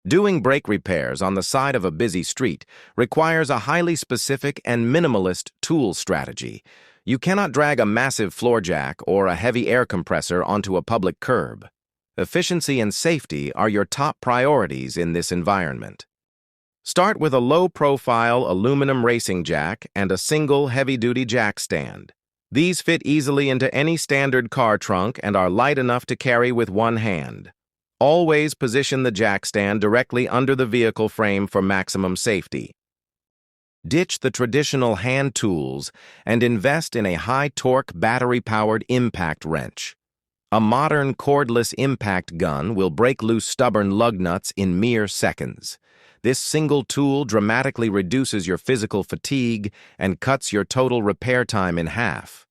Doing brake repairs on the side of a busy street requires a highly specific and minimalist tool strategy. You cannot drag a massive floor jack or a heavy air compressor onto a public curb. Efficiency and safety are your top priorities in this environment. Start with a low-profile aluminum racing jack and a single heavy-duty jack stand. These fit easily into any standard car trunk and are light enough to carry with one hand. Always position the jack stand directly under the vehicle frame for maximum safety. Ditch the traditional hand tools and invest in a high-torque, battery-powered impact wrench. A modern cordless impact gun will break loose stubborn lug nuts in mere seconds. This single tool dramatically reduces your physical fatigue and cuts your total repair time in half.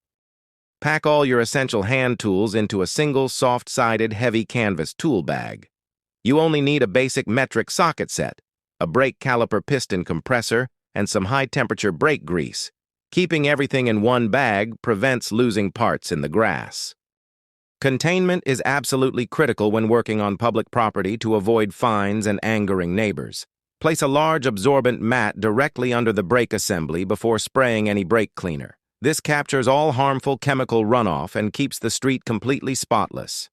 Pack all your essential hand tools into a single soft-sided heavy canvas tool bag. You only need a basic metric socket set, a brake caliper piston compressor, and some high-temperature brake grease. Keeping everything in one bag prevents losing parts in the grass. Containment is absolutely critical when working on public property to avoid fines and angering neighbors. Place a large absorbent mat directly under the brake assembly before spraying any brake cleaner. This captures all harmful chemical runoff and keeps the street completely spotless.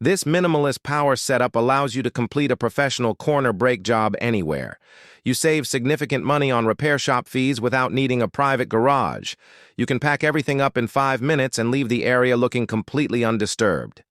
This minimalist power setup allows you to complete a professional corner brake job anywhere. You save significant money on repair shop fees without needing a private garage. You can pack everything up in 5 minutes and leave the area looking completely undisturbed.